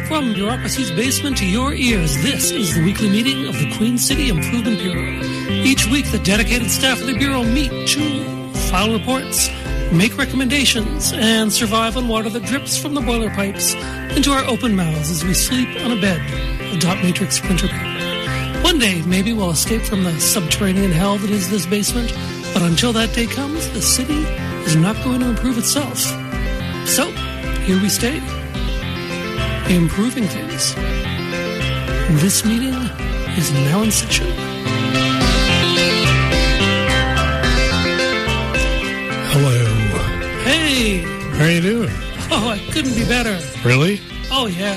From bureaucracy's basement to your ears, this is the weekly meeting of the Queen City Improvement Bureau. Each week, the dedicated staff of the Bureau meet to file reports, make recommendations, and survive on water that drips from the boiler pipes into our open mouths as we sleep on a bed of dot matrix printer paper. One day, maybe we'll escape from the subterranean hell that is this basement, but until that day comes, the city is not going to improve itself. So, here we stay. Improving things. This meeting is now in session. Hello. Hey. How are you doing? Oh, I couldn't be better. Really? Oh, yeah.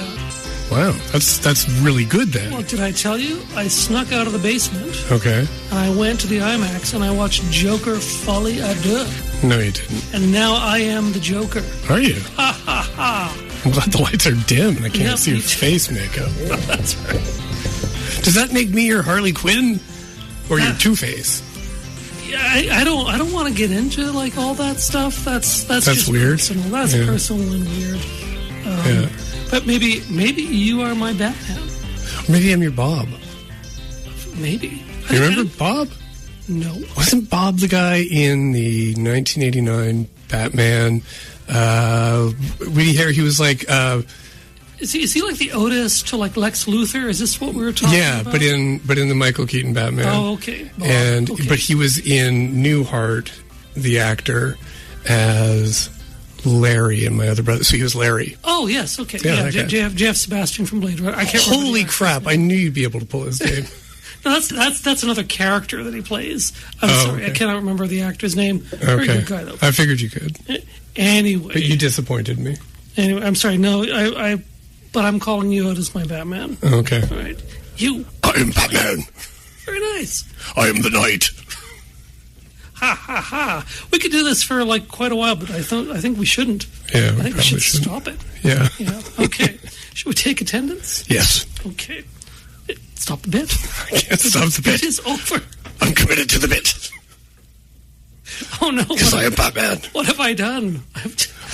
Wow, that's really good then. Well, did I tell you? I snuck out of the basement. Okay. And I went to the IMAX and I watched Joker Folie à Deux. No, you didn't. And now I am the Joker. Are you? Ha, ha, ha. I'm glad the lights are dim and I can't Yep, see your me too. face makeup. That's right. Does that make me your Harley Quinn or your Two-Face? Yeah, I don't want to get into like all that stuff. That's just weird. Personal. That's Yeah. personal and weird. Yeah. But maybe you are my Batman. Maybe I'm your Bob. Maybe. You remember Bob? No. Wasn't Bob the guy in the 1989 Batman? Weedy hair. He was like. Is he like the Otis to like Lex Luthor? Is this what we were talking Yeah, about? but in the Michael Keaton Batman. Oh, okay. Bob. And Okay. but he was in Newhart, the actor, as Larry and my other brother. So he was Larry. Oh yes, okay. Yeah, Yeah, that guy. Jeff Sebastian from Blade Runner. I can't remember. Holy the crap! actor's I name. knew you'd be able to pull his name. No, that's another character that he plays. I'm sorry, okay. I cannot remember the actor's name. Very Okay, good guy though. I figured you could, Anyway, but you disappointed me. anyway, I'm sorry. No, but I'm calling you out as my Batman. Okay. All right, you. I am Batman. Very nice. I am the Knight. Ha ha ha. We could do this for like quite a while, but I think we shouldn't. Yeah, I we think we probably should shouldn't. stop it. Yeah. Yeah. Okay. Should we take attendance? Yes. Okay. Stop the bit. I can't stop the Bit bit. is over. I'm committed to the bit Oh no! because I am Batman. What have I done? I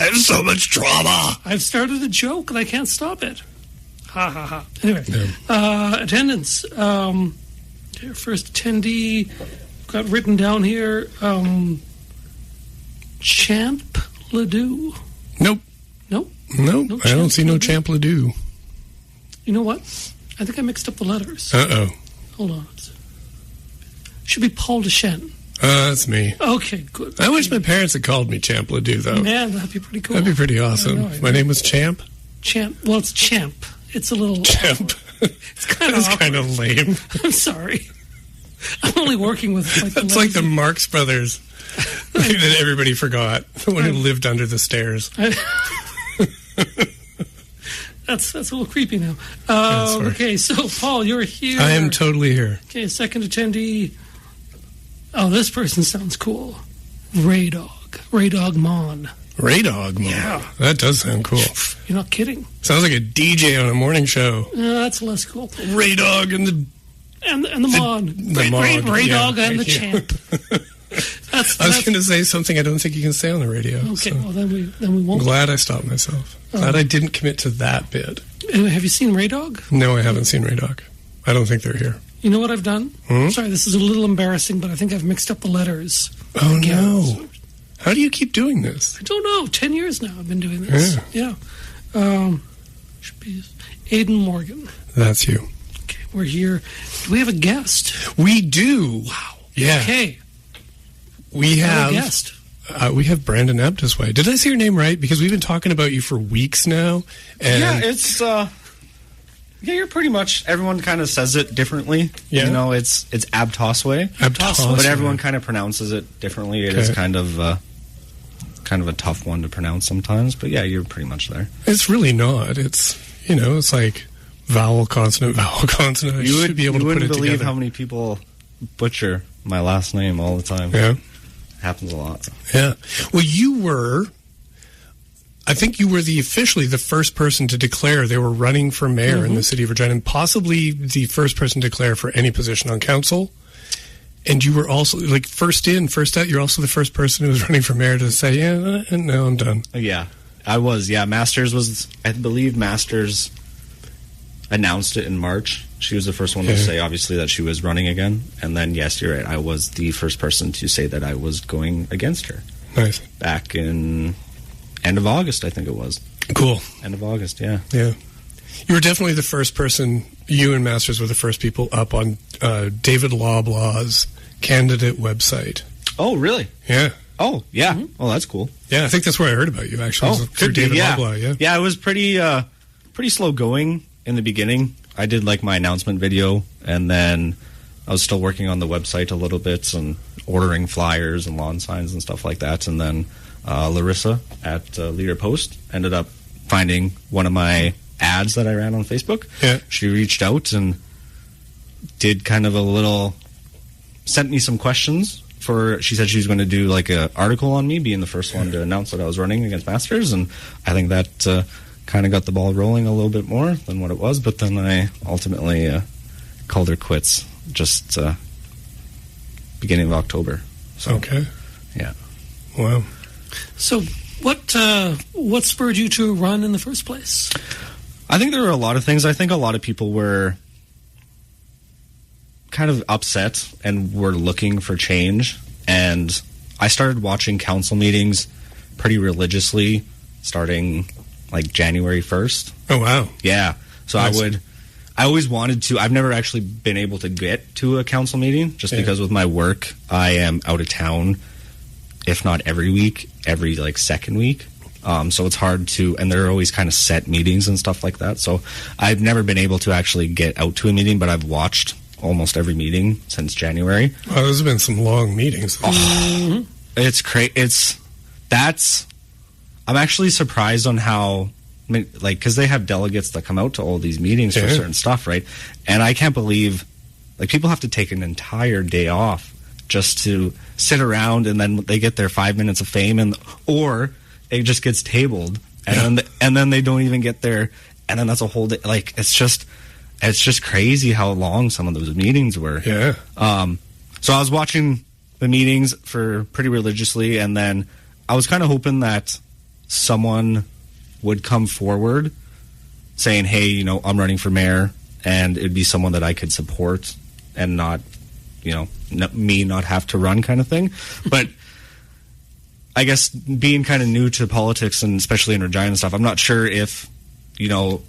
have so much drama. I've started a joke and I can't stop it. Ha ha ha. Anyway, Yeah. attendance. Your first attendee got written down here. Champ Ledoux. Nope. Nope. Nope. No I don't Champ see no Ledoux? Champ Ledoux. You know what? I think I mixed up the letters. Uh-oh. Hold on. Should be Paul Deschênes. That's me. Okay, good. I wish my parents had called me Champ Ledoux, though. Man, that'd be pretty cool. That'd be pretty awesome. I know, I My know. name was Champ. Champ. Well, it's Champ. It's a little. Champ. It's kind of. That's kind of lame. I'm sorry. I'm only working with like. It's like the Marx Brothers that everybody forgot. The one who lived under the stairs. That's a little creepy now. sorry. Okay, so Paul, you're here. I am totally here. Okay, second attendee. Oh, this person sounds cool. Ray Dog Mon. Ray Dog, Mom. Yeah. That does sound cool. You're not kidding. Sounds like a DJ on a morning show. That's less cool. Ray Dog and the... And the Mon. the Mon, Ray yeah. Dog and the Yeah. Champ. I was going to say something I don't think you can say on the radio. Okay, so well then we I'm won't. glad I stopped myself. Glad I didn't commit to that bit. Have you seen Ray Dog? No, I haven't seen Ray Dog. I don't think they're here. You know what I've done? Hmm? Sorry, this is a little embarrassing, but I think I've mixed up the letters. Oh, again. no. How do you keep doing this? I don't know. 10 years now I've been doing this. Yeah. Should be Aidan Morgan. That's you. Okay, we're here. Do we have a guest? We do. Wow. Yeah. Okay. We Have a have guest. we have Brandon Abtosway. Did I say your name right? Because we've been talking about you for weeks now. And Yeah, it's yeah, you're pretty much, everyone kind of says it differently. Yeah. You know, it's Abtosway, Abtosway. but everyone kind of pronounces it differently. It is Okay. kind of a tough one to pronounce sometimes, but yeah, you're pretty much there. It's really not. It's, it's like vowel, consonant, vowel, consonant. I should be able to put wouldn't it believe together. how many people butcher my last name all the time. Yeah. happens a lot. Yeah. Well, I think you were officially the first person to declare they were running for mayor in the city of Regina, and possibly the first person to declare for any position on council. And you were also, like, first in, first out, you're also the first person who was running for mayor to say, yeah, no, I'm done. Yeah, I was. Yeah, Masters was, I believe Masters announced it in March. She was the first one to say, obviously, that she was running again. And then, yes, you're right, I was the first person to say that I was going against her. Nice. Back in end of August, I think it was. Cool. End of August, yeah. Yeah. You were definitely the first person, you and Masters were the first people up on David Loblaw's candidate website. Oh, really? Yeah. Oh, yeah. Mm-hmm. Oh, that's cool. Yeah, I think that's where I heard about you, actually. Through David Loblaw, yeah. Yeah, it was pretty slow going in the beginning. I did, like, my announcement video, and then I was still working on the website a little bit and ordering flyers and lawn signs and stuff like that. And then Larissa at Leader Post ended up finding one of my ads that I ran on Facebook. Yeah. She reached out and did kind of sent me some questions she said she was going to do like an article on me being the first one to announce that I was running against Masters, and I think that kind of got the ball rolling a little bit more than what it was, but then I ultimately called her quits just beginning of October. So, okay. Yeah. Wow. So what spurred you to run in the first place? I think there were a lot of things. I think a lot of people were kind of upset and were looking for change. And I started watching council meetings pretty religiously starting like January 1st. Oh, wow. Yeah. So nice. I always wanted to. I've never actually been able to get to a council meeting just because with my work, I am out of town, if not every week, every like second week. So it's hard to, and they're always kind of set meetings and stuff like that. So I've never been able to actually get out to a meeting, but I've watched almost every meeting since January. Well, there's been some long meetings. Oh, it's crazy. I'm actually surprised on how, like, because they have delegates that come out to all these meetings for certain stuff, right? And I can't believe, like, people have to take an entire day off just to sit around, and then they get their 5 minutes of fame, or it just gets tabled, and then they don't even get there, and then that's a whole day. Like, it's just crazy how long some of those meetings were. Yeah. So I was watching the meetings for pretty religiously, and then I was kind of hoping that someone would come forward saying, hey, you know, I'm running for mayor, and it'd be someone that I could support and not, you know, me not have to run kind of thing. But I guess being kind of new to politics, and especially in Regina and stuff, I'm not sure if, you know,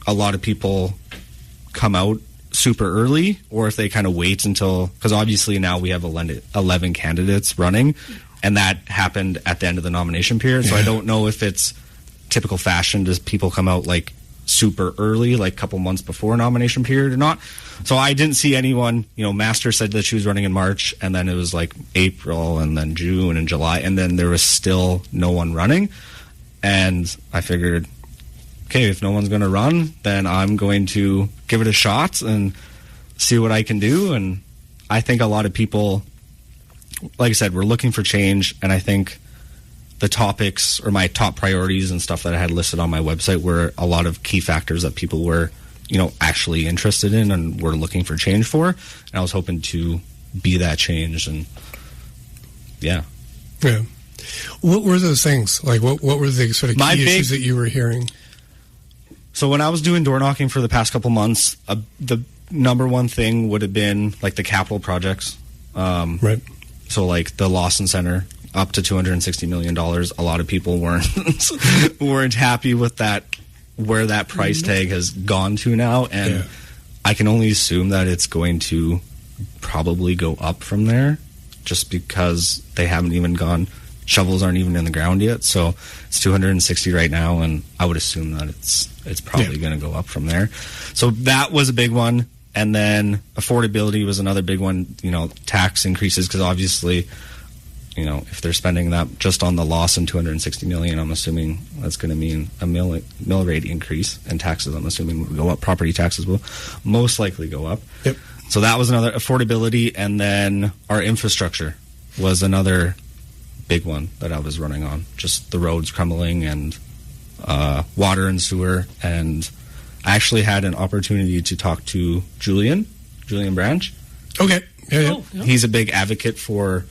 a lot of people come out super early or if they kind of wait until, because obviously now we have 11 candidates running, and that happened at the end of the nomination period. So I don't know if it's typical fashion, does people come out like super early, like a couple months before nomination period or not. So I didn't see anyone. You know, Master said that she was running in March, and then it was like April, and then June and July, and then there was still no one running. And I figured, okay, if no one's going to run, then I'm going to give it a shot and see what I can do. And I think a lot of people, like I said, were looking for change, and I think the topics or my top priorities and stuff that I had listed on my website were a lot of key factors that people were, you know, actually interested in and were looking for change for. And I was hoping to be that change. And yeah. What were those things? Like, what were the sort of key issues that you were hearing? So when I was doing door knocking for the past couple months, the number one thing would have been like the capital projects. Right. So like the Lawson Center, up to $260 million. A lot of people weren't happy with that, where that price tag has gone to now. And I can only assume that it's going to probably go up from there, just because they haven't even gone, shovels aren't even in the ground yet. So it's 260 right now, and I would assume that it's probably going to go up from there. So that was a big one. And then affordability was another big one, you know, tax increases, because obviously, you know, if they're spending that just on the loss and $260 million, I'm assuming that's going to mean a mill rate increase, and taxes, I'm assuming, will go up. Property taxes will most likely go up. Yep. So that was another affordability, and then our infrastructure was another big one that I was running on. Just the roads crumbling and water and sewer. And I actually had an opportunity to talk to Julian Branch. Okay. Yeah. Oh, yeah. He's a big advocate for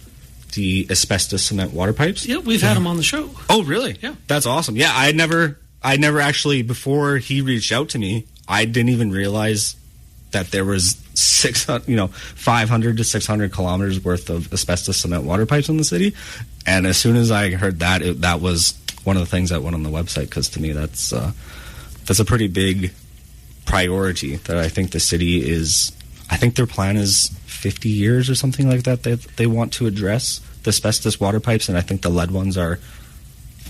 the asbestos cement water pipes. Yeah, we've had him on the show. Oh, really? Yeah. That's awesome. Yeah, I never actually, before he reached out to me, I didn't even realize that there was 500 to 600 kilometers worth of asbestos cement water pipes in the city. And as soon as I heard that, that was one of the things that went on the website, because to me that's a pretty big priority that I think the city is. I think their plan is 50 years or something like that. They want to address the asbestos water pipes, and I think the lead ones are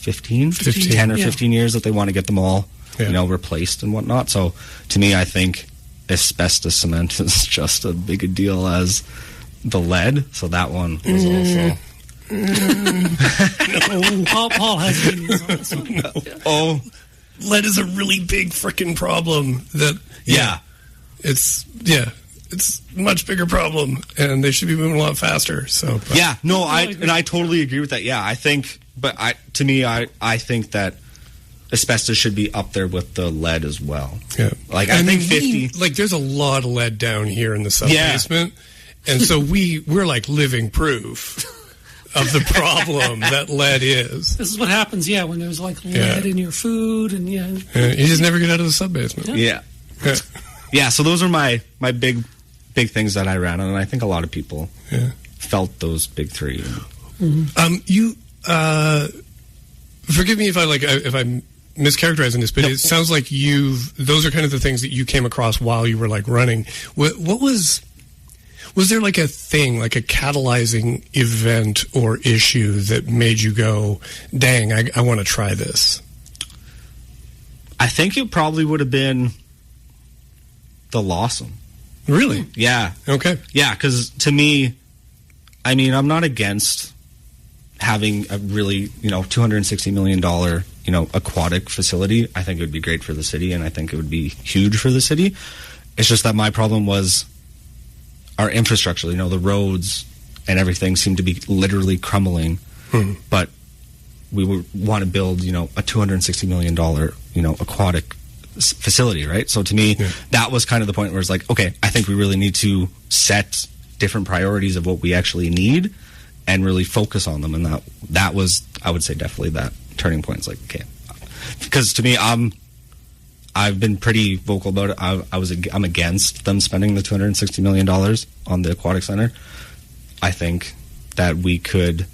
10 or 15 years that they want to get them all, replaced and whatnot. So to me, I think asbestos cement is just as big a deal as the lead. So that one was also. No, Paul has opinions on this one. No. Yeah. Oh, lead is a really big freaking problem. It's a much bigger problem, and they should be moving a lot faster. So I totally agree with that. Yeah, I think, but I think that asbestos should be up there with the lead as well. Yeah, like I think 50. There's a lot of lead down here in the sub-basement, and so we're like living proof of the problem that lead is. This is what happens, when there's like lead in your food, and you just never get out of the sub-basement. Yeah. So those are my big things that I ran on, and I think a lot of people felt those big three. Mm-hmm. You forgive me if I'm mischaracterizing this, but it sounds like those are kind of the things that you came across while you were like running. What was there like a thing, like a catalyzing event or issue that made you go, dang, I want to try this? I think it probably would have been the Lawson. Really? Yeah. Okay. Yeah, because to me, I mean, I'm not against having a really, $260 million, aquatic facility. I think it would be great for the city, and I think it would be huge for the city. It's just that my problem was our infrastructure, the roads and everything seemed to be literally crumbling. But we would want to build, a $260 million, aquatic facility, right? So to me, that was kind of the point where it's like, okay, I think we really need to set different priorities of what we actually need and really focus on them. And that was, I would say, definitely that turning point. It's like, okay, because to me, I've been pretty vocal about it. I'm against them spending the $260 million on the aquatic center. I think that we could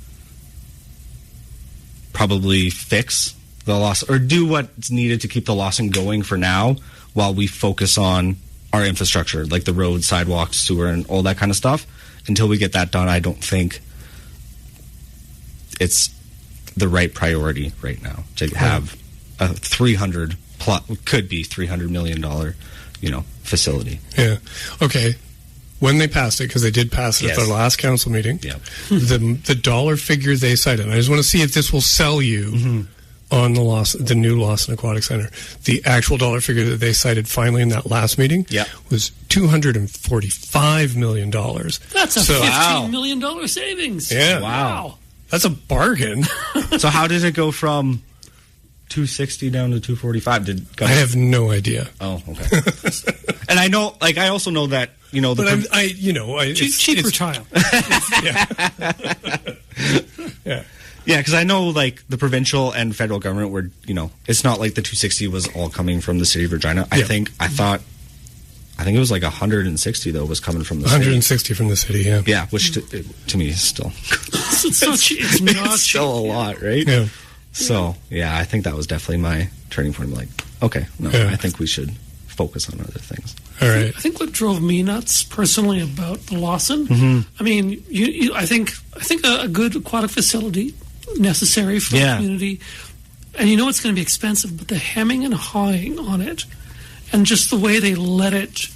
probably fix the loss or do what's needed to keep the Lawson going for now while we focus on our infrastructure, like the roads, sidewalks, sewer, and all that kind of stuff. Until we get that done, I don't think it's the right priority right now to have a could be $300 million, facility. Yeah. Okay. When they passed it, because they did pass it at their last council meeting, the dollar figure they cited, and I just want to see if this will sell you on the new Lawson Aquatic Center. The actual dollar figure that they cited finally in that last meeting was $245 million. That's a $15 million savings. Yeah. Wow. That's a bargain. So how did it go from 260 down to 245? I have no idea. Oh, okay. And I know, I also know that, cheaper child. Yeah, because I know, the provincial and federal government were, it's not like the 260 was all coming from the city of Regina. I think it was 160, though, was coming from the 160 city. From the city, yeah. Yeah, which to me is still... it's not still a lot, right? Yeah. So, I think that was definitely my turning point. I'm okay, I think we should focus on other things. All right. I think what drove me nuts personally about the Lawson, I mean, I think a good aquatic facility necessary for the community, and it's going to be expensive, but the hemming and hawing on it, and just the way they let it,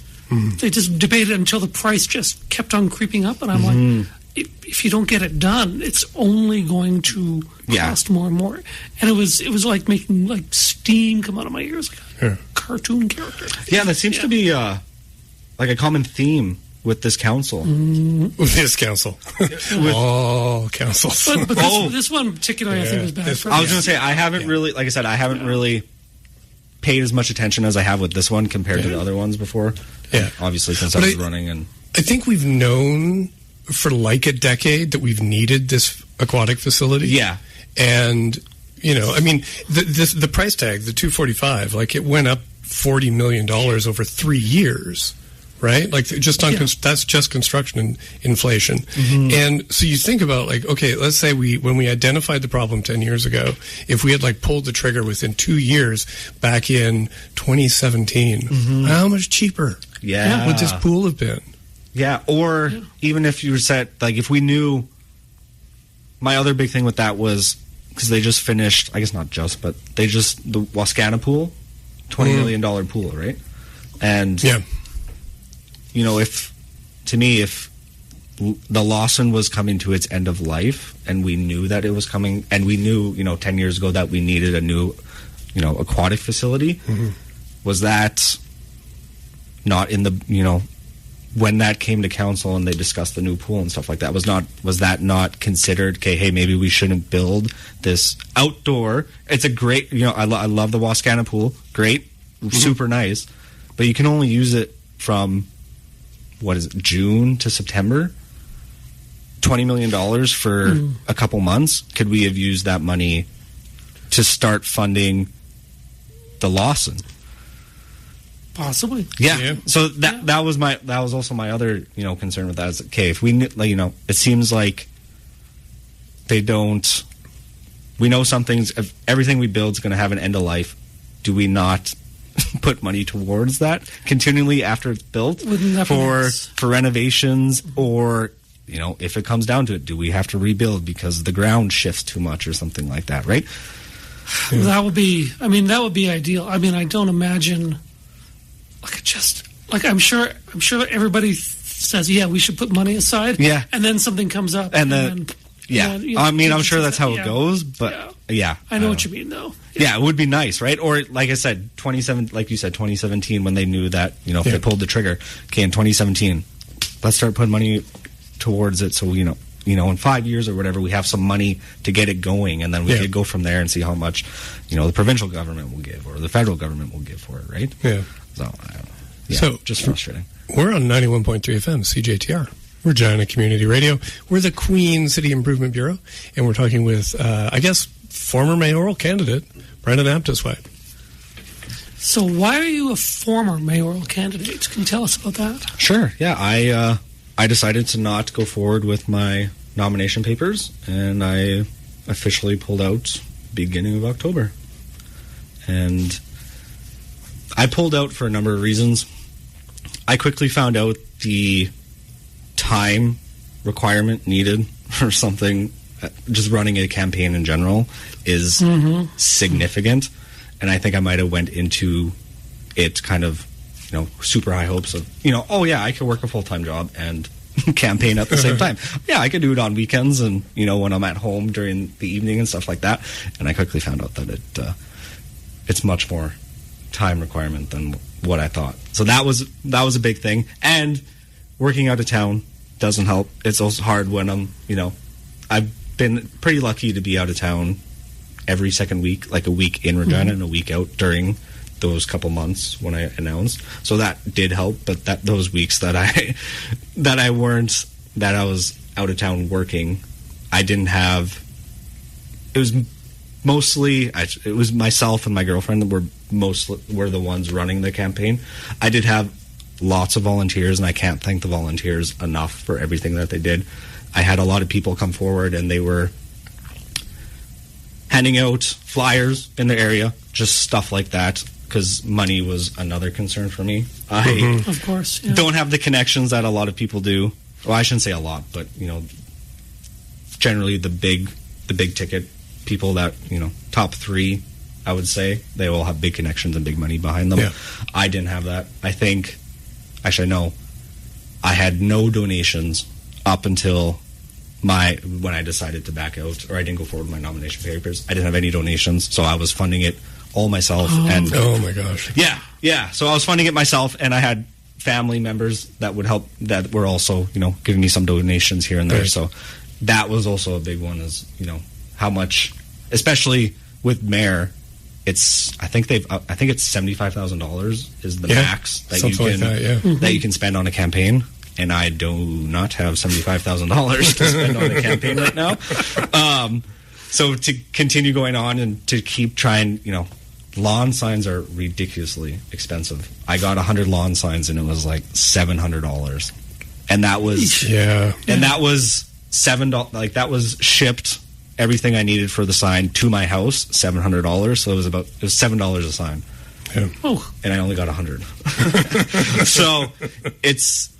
they just debated until the price just kept on creeping up, and I'm like, if you don't get it done, it's only going to cost more and more. And it was like making steam come out of my ears, like a cartoon character. Yeah, that seems to be a common theme with this council. With this council. All councils. But this one particularly, I think, was bad. I was going to say, I haven't really, like I said, I haven't really paid as much attention as I have with this one compared to the other ones before. Yeah. Obviously, since I was running. And I think we've known for like a decade that we've needed this aquatic facility. Yeah. And, you know, I mean, the price tag, the $245, like it went up $40 million over 3 years, right? Like just on that's just construction and inflation. And so you think about like, okay, let's say when we identified the problem 10 years ago, if we had like pulled the trigger within 2 years back in 2017, how much cheaper would this pool have been? Yeah, or even if you said, like, if we knew, my other big thing with that was, because they just finished, I guess not just, but the Wascana pool, $20 million pool, right? And, you know, if the Lawson was coming to its end of life, and we knew that it was coming, and we knew, you know, 10 years ago that we needed a new, you know, aquatic facility, was that not in the, you know, when that came to council and they discussed the new pool and stuff like that, was that not considered, okay, hey, maybe we shouldn't build this outdoor, it's a great, you know, I love the Wascana pool, great, super nice, but you can only use it from, what is it, June to September? $20 million for a couple months. Could we have used that money to start funding the Lawson? Possibly. Yeah. So that was also my other, you know, concern with that is, okay, if we, like, you know, it seems like they don't, we know everything we build is going to have an end of life. Do we not put money towards that continually after it's built for renovations, or, you know, if it comes down to it, do we have to rebuild because the ground shifts too much or something like that, right? That would be ideal. I mean, I don't imagine, I'm sure everybody says, yeah, we should put money aside. Yeah. And then something comes up. And then I mean, I'm sure that's how it goes, but I know what you mean, though. Yeah, it would be nice, right? Or, like I said, 2017, when they knew that, you know, if they pulled the trigger, okay, in 2017, let's start putting money towards it, so, you know, in 5 years or whatever, we have some money to get it going, and then we could go from there and see how much, you know, the provincial government will give or the federal government will give for it, right? Yeah. So, I don't know. So just frustrating. We're on 91.3 FM, CJTR. Regina Community Radio. We're the Queen City Improvement Bureau, and we're talking with, I guess, former mayoral candidate, Brandon Abtosway. So why are you a former mayoral candidate? Can you tell us about that? Sure, yeah. I decided to not go forward with my nomination papers, and I officially pulled out beginning of October. And I pulled out for a number of reasons. I quickly found out the time requirement needed for something, just running a campaign in general, is significant. And I think I might have went into it kind of, you know, super high hopes of, you know, oh yeah, I could work a full-time job and campaign at the same time. Yeah, I could do it on weekends and, you know, when I'm at home during the evening and stuff like that. And I quickly found out that it's much more time requirement than what I thought. So that was a big thing. And working out of town doesn't help. It's also hard when I'm, you know, I've been pretty lucky to be out of town every second week, like a week in Regina and a week out during those couple months when I announced. So that did help, but those weeks that I was out of town working, I didn't have, it was mostly, it was myself and my girlfriend that were the ones running the campaign. I did have lots of volunteers, and I can't thank the volunteers enough for everything that they did. I had a lot of people come forward, and they were handing out flyers in the area, just stuff like that, because money was another concern for me. I of course don't have the connections that a lot of people do. Well, I shouldn't say a lot, but, you know, generally the big ticket people that, you know, top three, I would say, they all have big connections and big money behind them. Yeah. I didn't have that. I had no donations up until when I decided to back out, or I didn't go forward with my nomination papers. I didn't have any donations, so I was funding it all myself. And oh my gosh. Yeah. So I was funding it myself, and I had family members that would help, that were also, you know, giving me some donations here and there. Right. So that was also a big one, is, you know, how much, especially with mayor, it's, I think it's $75,000 is the max that you can, that you can spend on a campaign. And I do not have $75,000 to spend on a campaign right now. So to continue going on and to keep trying, you know, lawn signs are ridiculously expensive. I got 100 lawn signs and it was like $700. And that was, and that was $7, like that was shipped, everything I needed for the sign to my house, $700. So it was $7 a sign. Yeah. Oh. And I only got 100. So it's,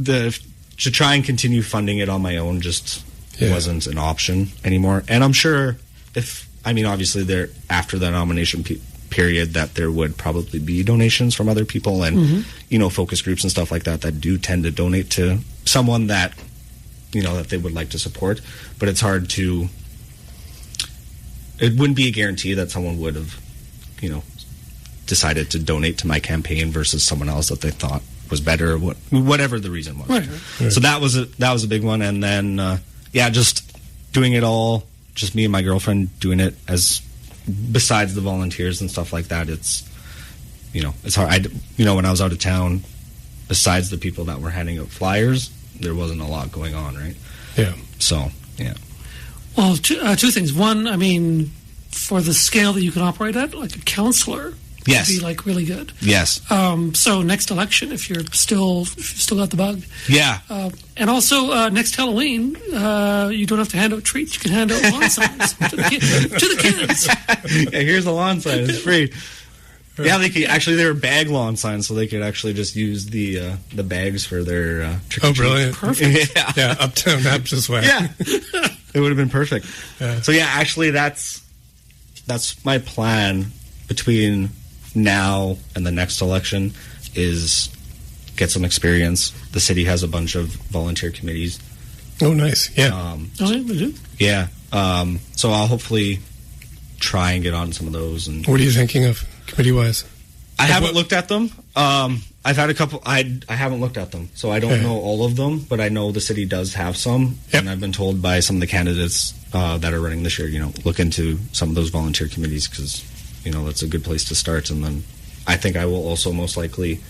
to try and continue funding it on my own just wasn't an option anymore. And I'm sure obviously there, after the nomination period, that there would probably be donations from other people and, you know, focus groups and stuff like that do tend to donate to someone that, you know, that they would like to support. But it's hard to, it wouldn't be a guarantee that someone would have, you know, decided to donate to my campaign versus someone else that they thought was better, whatever the reason was. Right. So that was a big one. And then just doing it all, just me and my girlfriend doing it, as besides the volunteers and stuff like that. It's, you know, it's hard. When I was out of town, besides the people that were handing out flyers, there wasn't a lot going on, right? Yeah. So yeah. Well, two things. One, I mean, for the scale that you can operate at, like a counselor. Yes. Would be like really good. Yes. So next election, if you've still got the bug. Yeah. And also next Halloween, you don't have to hand out treats. You can hand out lawn signs to the kids. Yeah, here's a lawn sign. It's free. Yeah, they were bag lawn signs, so they could actually just use the bags for their trick or treat. Oh, brilliant! Perfect. Yeah, Uptown Abtosway. Yeah, it would have been perfect. Yeah. So yeah, actually, that's my plan between now and the next election, is get some experience. The city has a bunch of volunteer committees. Oh, nice. Yeah. We do. Yeah. So I'll hopefully try and get on some of those. And what are you thinking of committee-wise? I haven't looked at them. I've had a couple. I haven't looked at them, so I don't know all of them. But I know the city does have some, and I've been told by some of the candidates that are running this year, you know, look into some of those volunteer committees, because, you know, that's a good place to start. And then I think I will also most likely,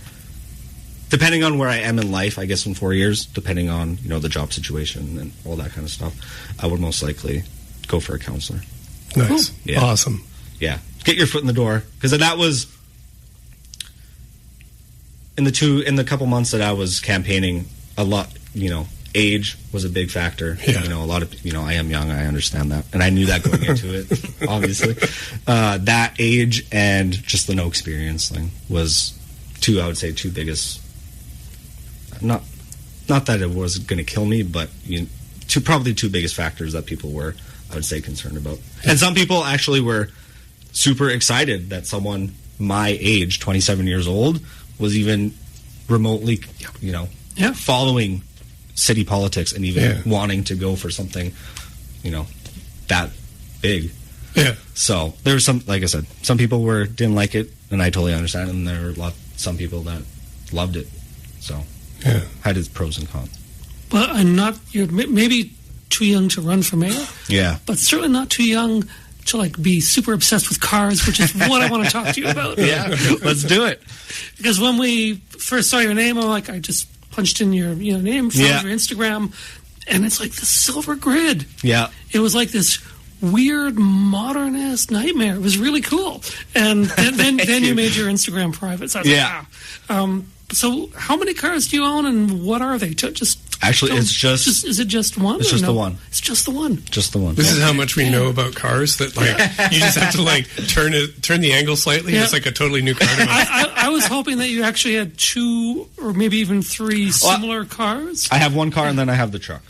depending on where I am in life, I guess in 4 years, depending on, you know, the job situation and all that kind of stuff, I would most likely go for a counselor. Nice. Cool. Yeah. Awesome. Yeah. Get your foot in the door. Because that was, in the couple months that I was campaigning, a lot, you know, age was a big factor. Yeah. You know, a lot of, you know, I am young, I understand that. And I knew that going into it, obviously. That age and just the no experience thing was I would say, two biggest, not that it was going to kill me, but probably two biggest factors that people were, I would say, concerned about. And some people actually were super excited that someone my age, 27 years old, was even remotely, you know, following city politics and even wanting to go for something, you know, that big. Yeah. So there was some, like I said, some people didn't like it, and I totally understand. And there were some people that loved it. So had its pros and cons. But you're maybe too young to run for mayor. Yeah. But certainly not too young to like be super obsessed with cars, which is what I want to talk to you about. Yeah, let's do it. Because when we first saw your name, I just punched in your name, found your Instagram, and it's like the silver grid. Yeah. It was like this weird modernist nightmare. It was really cool. And then you made your Instagram private. So I was like, so how many cars do you own, and what are they? It's just is it just one? It's just the one. It's just the one. Just the one. This is how much we know about cars, that like you just have to like turn the angle slightly. Yeah. It's like a totally new car. I was hoping that you actually had two or maybe even three similar cars. I have one car and then I have the truck.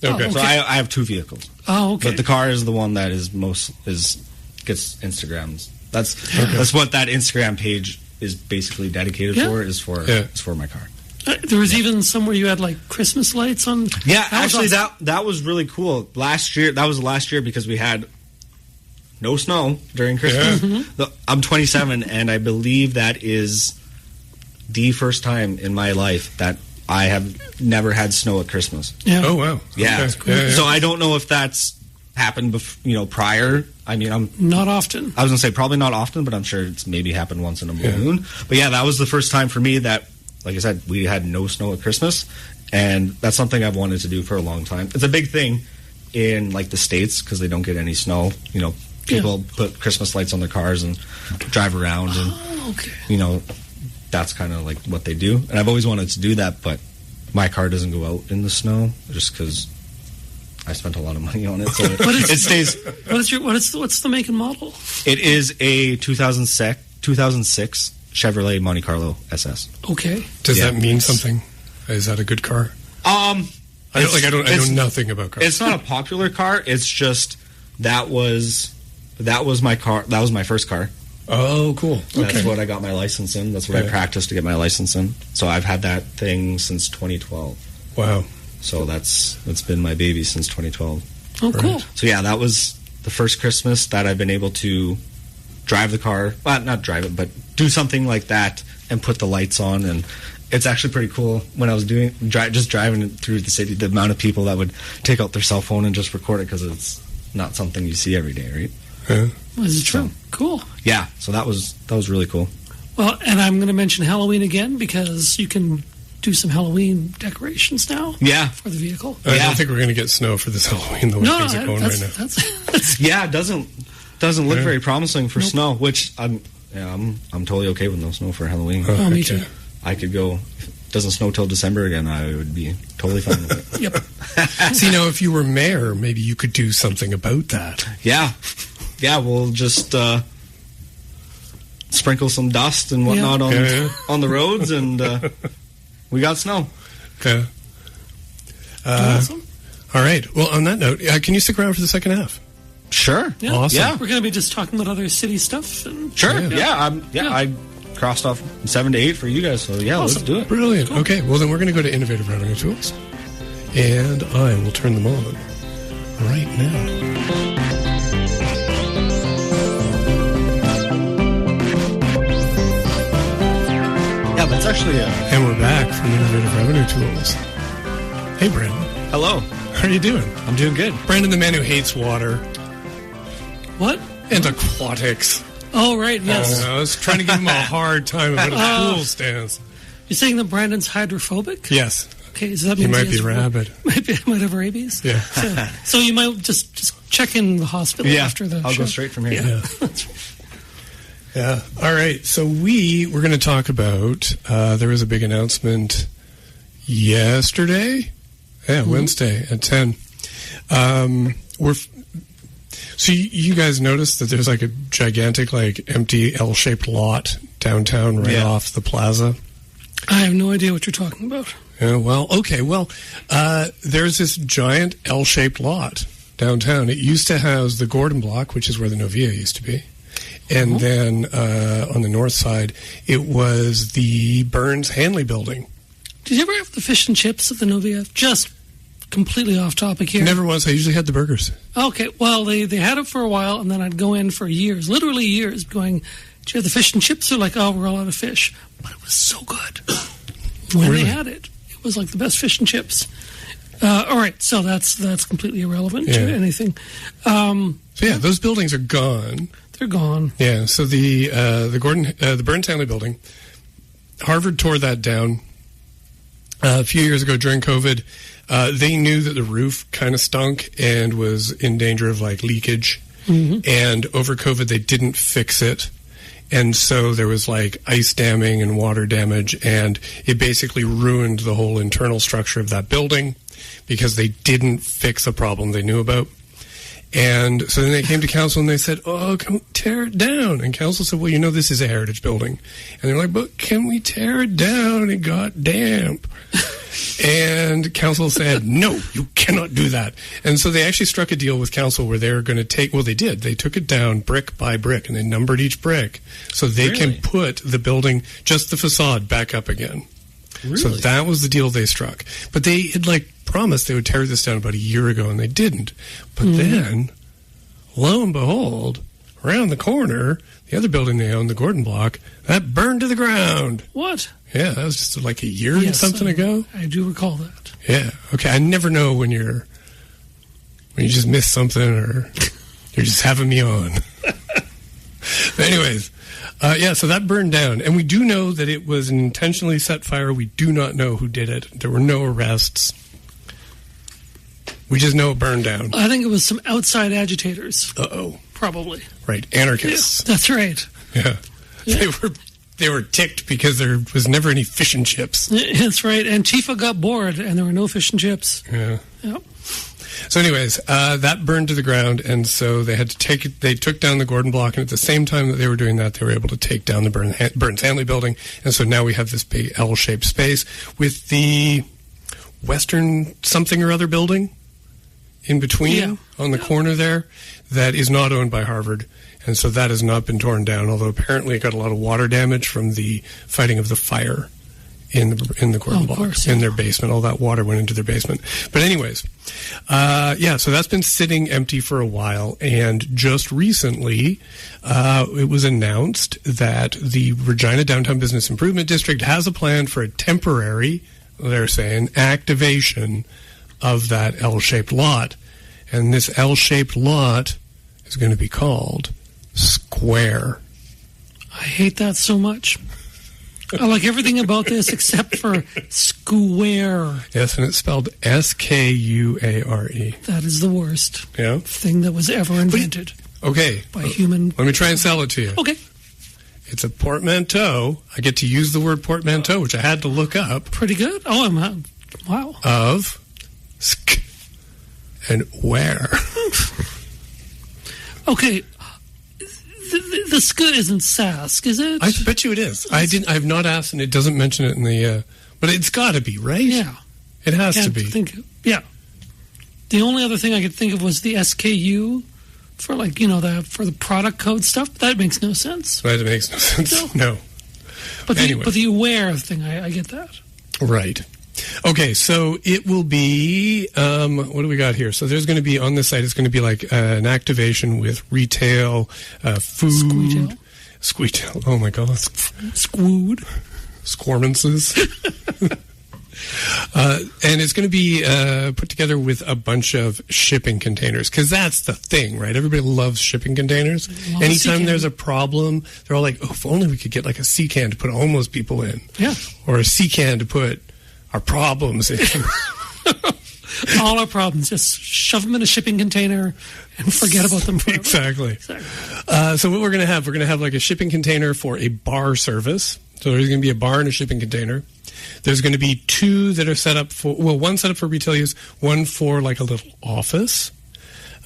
Okay. So I have two vehicles. Oh, okay. But the car is the one that gets Instagrams. That's what that Instagram page is basically dedicated for. Is for my car. There was even somewhere you had like Christmas lights on. Yeah, actually, that was really cool. Last year, that was the last year because we had no snow during Christmas. I'm 27, and I believe that is the first time in my life that I have never had snow at Christmas. Yeah. Oh, wow. Yeah. Okay. Yeah. So I don't know if that's happened prior. I mean, not often. I was gonna say probably not often, but I'm sure it's maybe happened once in a blue moon. But yeah, that was the first time for me that, like I said, we had no snow at Christmas, and that's something I've wanted to do for a long time. It's a big thing in like the States because they don't get any snow. People put Christmas lights on their cars and drive around, and that's kind of like what they do. And I've always wanted to do that, but my car doesn't go out in the snow just because I spent a lot of money on it. So it stays. What's the make and model? It is a 2006 Chevrolet Monte Carlo SS. Okay. Does that mean something? Is that a good car? I know nothing about cars. It's not a popular car. It's just that was my car. That was my first car. Oh, cool. That's what I got my license in. That's what I practiced to get my license in. So I've had that thing since 2012. Wow. So that's been my baby since 2012. Oh, cool. So yeah, that was the first Christmas that I've been able to drive the car. Well, not drive it, but do something like that and put the lights on. And it's actually pretty cool when I was just driving through the city, the amount of people that would take out their cell phone and just record it because it's not something you see every day, right? Yeah. Is it true? Cool. Yeah, so that was really cool. Well, and I'm going to mention Halloween again because you can do some Halloween decorations now. Yeah. For the vehicle. I don't think we're going to get snow for this Halloween the way things are going right now. Yeah, it doesn't look very promising for snow, which I'm totally okay with no snow for Halloween. Oh, me too. I could go. If it doesn't snow till December again, I would be totally fine with it. Yep. See, if you were mayor, maybe you could do something about that. Yeah. Yeah, we'll just sprinkle some dust and whatnot on the roads, and we got snow. Yeah. Awesome. All right. Well, on that note, can you stick around for the second half? Sure. Yeah. Awesome. Yeah. We're going to be just talking about other city stuff. And sure. I crossed off 7 to 8 for you guys, so awesome. Let's do it. Brilliant. Cool. Okay. Well, then we're going to go to Innovative Revenue Tools, and I will turn them on right now. Yeah, that's actually And we're back from Innovative Revenue Tools. Hey, Brandon. Hello. How are you doing? I'm doing good. Brandon, the man who hates water. What? And aquatics. Oh, right, yes. I was trying to give him a hard time about his pool stance. You're saying that Brandon's hydrophobic? Yes. Okay, does that mean he might be rabid? Might have rabies? Yeah. So you might just check in the hospital after the I'll show. go straight from here. Yeah. All right. So we're going to talk about, there was a big announcement yesterday. Yeah, Wednesday at 10. So you guys noticed that there's like a gigantic, empty L-shaped lot downtown right off the plaza? I have no idea what you're talking about. Yeah, well, okay. Well, there's this giant L-shaped lot downtown. It used to house the Gordon Block, which is where the Novia used to be. And then on the north side, it was the Burns Hanley building. Did you ever have the fish and chips at the Novia? Just completely off topic here. Never once. I usually had the burgers. Okay, well, they had it for a while, and then I'd go in for years, literally years, going, do you have the fish and chips? They're like, oh, we're all out of fish. But it was so good. When they had it, it was like the best fish and chips. All right, so that's completely irrelevant to anything. Those buildings are gone. They're gone. Yeah, so the Burns Hanley building, Harvard tore that down a few years ago during COVID. They knew that the roof kind of stunk and was in danger of leakage. Mm-hmm. And over COVID, they didn't fix it. And so there was ice damming and water damage, and it basically ruined the whole internal structure of that building because they didn't fix a problem they knew about. And so then they came to council and they said, oh, can we tear it down? And council said, well, this is a heritage building. And they're like, but can we tear it down? It got damp. And council said, no, you cannot do that. And so they actually struck a deal with council where they were going to they did. They took it down brick by brick, and they numbered each brick so they can put the building, just the facade, back up again. Really? So that was the deal they struck. But they had promised they would tear this down about a year ago, and they didn't. But then, lo and behold, around the corner, the other building they own, the Gordon Block, that burned to the ground. What? Yeah, that was just like a year and something ago. I do recall that. Yeah. Okay. I never know when you just miss something or you're just having me on. But anyways, so that burned down. And we do know that it was an intentionally set fire. We do not know who did it. There were no arrests. We just know it burned down. I think it was some outside agitators. Uh-oh. Probably. Right. Anarchists. Yeah, that's right. Yeah. They were ticked because there was never any fish and chips. That's right. Antifa got bored and there were no fish and chips. Yeah. Yep. So anyways, that burned to the ground, and so they had to take it. They took down the Gordon Block, and at the same time that they were doing that, they were able to take down the Burns Hanley building, and so now we have this big L-shaped space with the Western something or other building in between on the corner there that is not owned by Harvard, and so that has not been torn down, although apparently it got a lot of water damage from the fighting of the fire in the Gordon Block, in their basement. All that water went into their basement. But anyways, so that's been sitting empty for a while, and just recently it was announced that the Regina Downtown Business Improvement District has a plan for a temporary, they're saying, activation of that L-shaped lot. And this L-shaped lot is going to be called SKUARE. I hate that so much. I like everything about this except for SKUARE. Yes, and it's spelled SKUARE. That is the worst thing that was ever invented. Okay. By human. Let me try and sell it to you. Okay. It's a portmanteau. I get to use the word portmanteau, which I had to look up. Pretty good. Oh, wow. Of sk and where. Okay. The sk isn't Sask, is it? I bet you it is. I've not asked, and it doesn't mention it in the. But it's got to be, right? Yeah, it has to be. The only other thing I could think of was the SKU for for the product code stuff. That makes no sense. That makes no sense. No. But the aware thing, I get that. Right. Okay, so it will be, what do we got here? So there's going to be, on this site, it's going to be like an activation with retail, food. Squeetail. Oh, my God. Squood. Squormances. And it's going to be put together with a bunch of shipping containers, because that's the thing, right? Everybody loves shipping containers. Anytime there's a problem, they're all like, oh, if only we could get like a sea can to put homeless people in. Yeah. Or a sea can to put our problems in. All our problems, just shove them in a shipping container and forget about them forever. Exactly. So what we're going to have like a shipping container for a bar service. So there's going to be a bar and a shipping container. There's going to be two that are set up for, one set up for retail use, one for like a little office.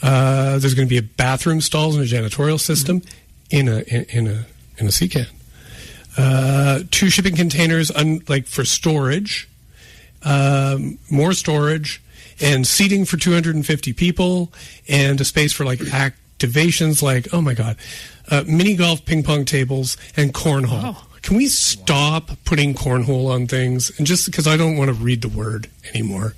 There's going to be a bathroom stalls and a janitorial system in a sea can. Two shipping containers for storage. More storage and seating for 250 people, and a space for like activations like, oh my God, mini golf, ping pong tables, and cornhole. Wow. Can we stop putting cornhole on things? And just because I don't want to read the word anymore.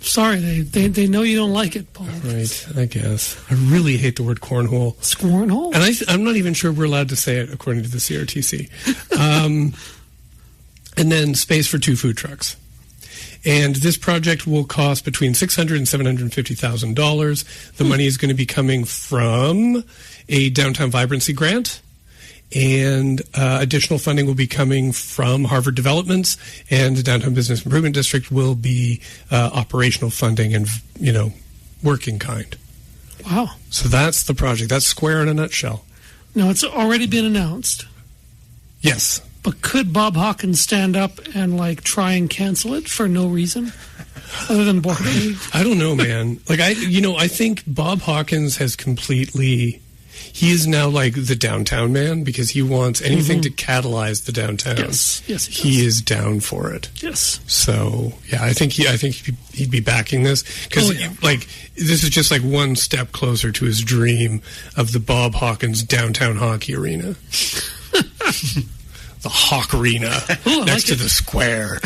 Sorry, they know you don't like it, Paul. Right, I guess. I really hate the word cornhole. Scornhole? And I'm not even sure we're allowed to say it according to the CRTC. And then space for 2 food trucks. And this project will cost between $600,000 and $750,000. The money is going to be coming from a downtown vibrancy grant, and additional funding will be coming from Harvard Developments, and the Downtown Business Improvement District will be operational funding and working kind. Wow! So that's the project. That's SKUARE in a nutshell. Now it's already been announced. Yes. But could Bob Hawkins stand up and try and cancel it for no reason other than boredom? I don't know, man. I think Bob Hawkins has completely. He is now like the downtown man because he wants anything to catalyze the downtown. Yes, he is down for it. Yes. So yeah, I think he'd be backing this because this is just like one step closer to his dream of the Bob Hawkins downtown hockey arena. The Hawk Arena next to the square.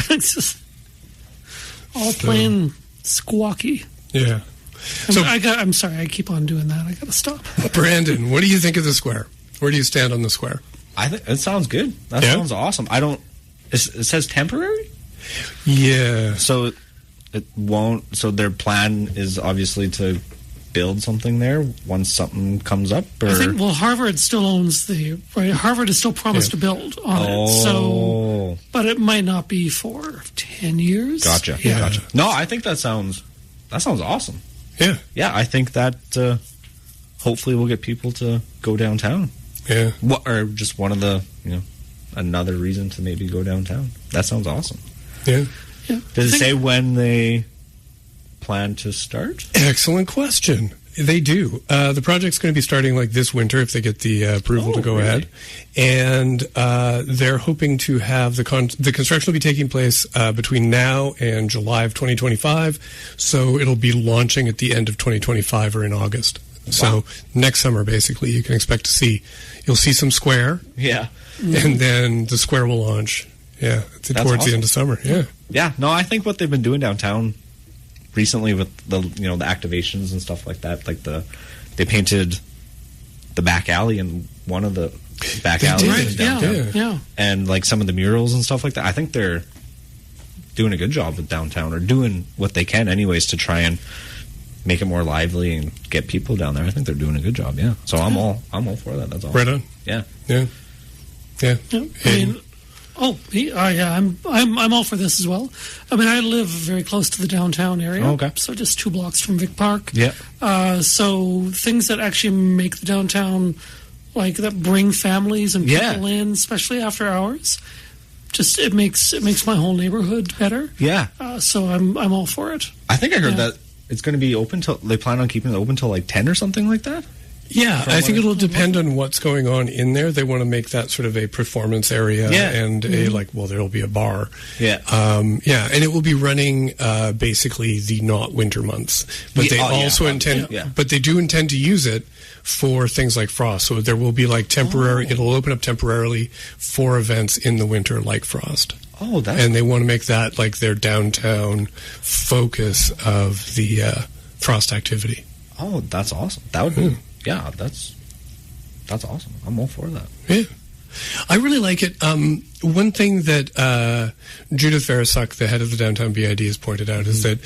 All plain squawky. Yeah. So, I'm sorry, I keep on doing that. I got to stop. Brandon, what do you think of the square? Where do you stand on the square? I think it sounds good. That sounds awesome. It says temporary? Yeah. So it won't. So their plan is obviously to build something there once something comes up? Or? I think, Harvard still owns Harvard is still promised to build on it. So, but it might not be for 10 years. Gotcha. Yeah. Gotcha. No, I think that sounds awesome. Yeah. Yeah, I think that hopefully we'll get people to go downtown. Yeah. Or just one of the, another reason to maybe go downtown. That sounds awesome. Yeah. Does it say when they plan to start? Excellent question. They do. The project's going to be starting like this winter if they get the approval to go ahead. And they're hoping to have the construction will be taking place between now and July of 2025. So it'll be launching at the end of 2025 or in August. So next summer, basically, you can expect to you'll see some SKUARE. Yeah. And then the SKUARE will launch. Yeah. Towards the end of summer. Yeah. Yeah. No, I think what they've been doing downtown recently with the the activations and stuff like that, like they painted the back alley in one of the back alleys downtown. Yeah. And like some of the murals and stuff like that. I think they're doing a good job with downtown, or doing what they can anyways to try and make it more lively and get people down there. I think they're doing a good job. Yeah. So I'm all for that. That's awesome. Right on. Yeah. Yeah. Yeah. I'm all for this as well. I mean, I live very close to the downtown area. Okay. So just 2 blocks from Vic Park. Yeah. So things that actually make the downtown, like that bring families and people in, especially after hours, just it makes my whole neighborhood better. Yeah. So I'm all for it. I think I heard that it's going to be open till they plan on keeping it open till like 10 or something like that. Yeah, I think it'll depend on what's going on in there. They want to make that sort of a performance area and there'll be a bar. Yeah. And it will be running basically the not winter months. But they also but they do intend to use it for things like frost. So there will be like temporary, it'll open up temporarily for events in the winter like frost. Oh, and they want to make that like their downtown focus of the frost activity. Oh, that's awesome. That would be... Yeah, that's awesome. I'm all for that. Yeah. I really like it. One thing that Judith Verisuk, the head of the Downtown BID, has pointed out is that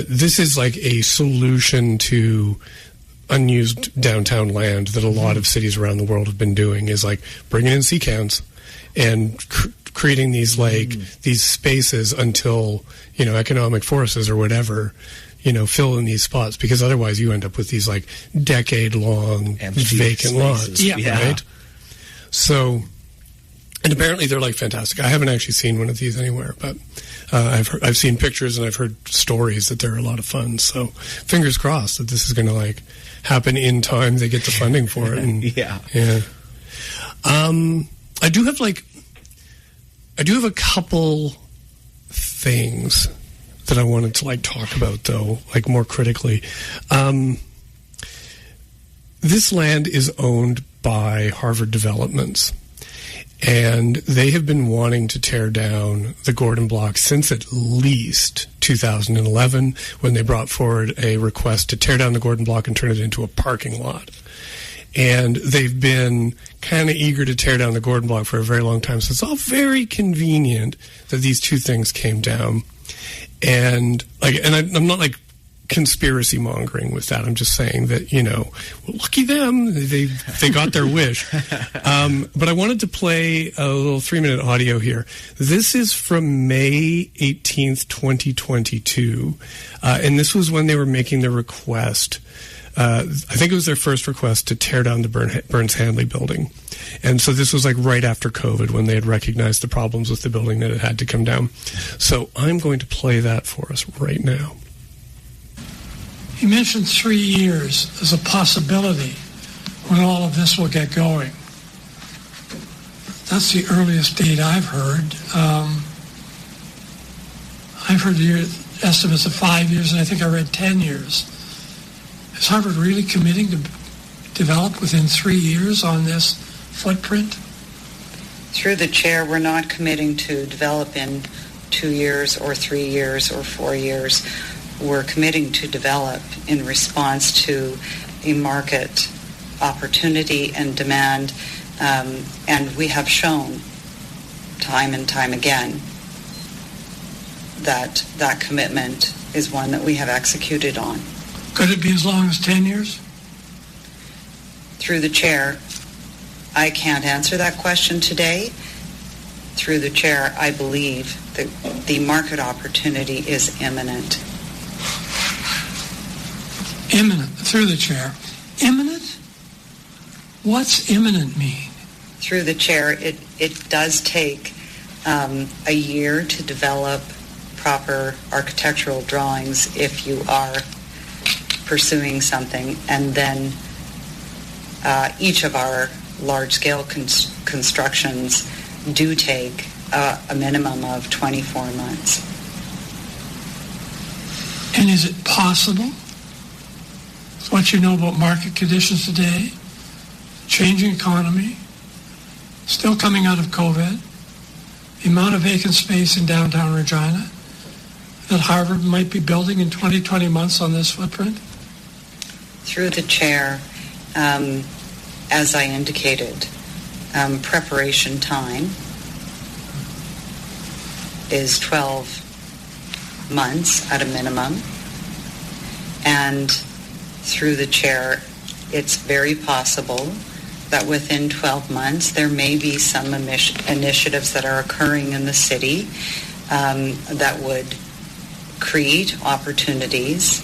this is like a solution to unused downtown land that a lot of cities around the world have been doing, is like bringing in sea counts and creating these these spaces until, economic forces or whatever fill in these spots, because otherwise you end up with these like decade-long vacant lots, right? So, and apparently they're like fantastic. I haven't actually seen one of these anywhere, but I've seen pictures and I've heard stories that they're a lot of fun. So, fingers crossed that this is going to like happen in time. They get the funding for it. And, yeah. I do have a couple things that I wanted to talk about, though, more critically. This land is owned by Harvard Developments, and they have been wanting to tear down the Gordon Block since at least 2011, when they brought forward a request to tear down the Gordon Block and turn it into a parking lot. And they've been kind of eager to tear down the Gordon Block for a very long time, so it's all very convenient that these two things came down. And I'm not conspiracy mongering with that. I'm just saying that, lucky them, they got their wish. But I wanted to play a little 3-minute audio here. This is from May 18th, 2022. And this was when they were making the request. I think it was their first request to tear down the Burns Hanley building. And so this was right after COVID, when they had recognized the problems with the building, that it had to come down. So I'm going to play that for us right now. He mentioned 3 years as a possibility when all of this will get going. That's the earliest date I've heard. I've heard estimates of 5 years, and I think I read 10 years. Is Harvard really committing to develop within 3 years on this footprint? Through the chair, we're not committing to develop in 2 years or 3 years or 4 years. we're committing to develop in response to a market opportunity and demand, and we have shown time and time again that that commitment is one that we have executed on. Could it be as long as 10 years? Through the chair, I can't answer that question today. Through the chair, I believe that the market opportunity is imminent. Imminent, through the chair. Imminent? What's imminent mean? Through the chair, it does take a year to develop proper architectural drawings if you are pursuing something, and then each of our large-scale constructions do take a minimum of 24 months. And is it possible, what you know about market conditions today, changing economy, still coming out of COVID, the amount of vacant space in downtown Regina, that Harvard might be building in 20 months on this footprint? Through the chair, as I indicated, preparation time is 12 months at a minimum. And through the chair, it's very possible that within 12 months there may be some initiatives that are occurring in the city that would create opportunities,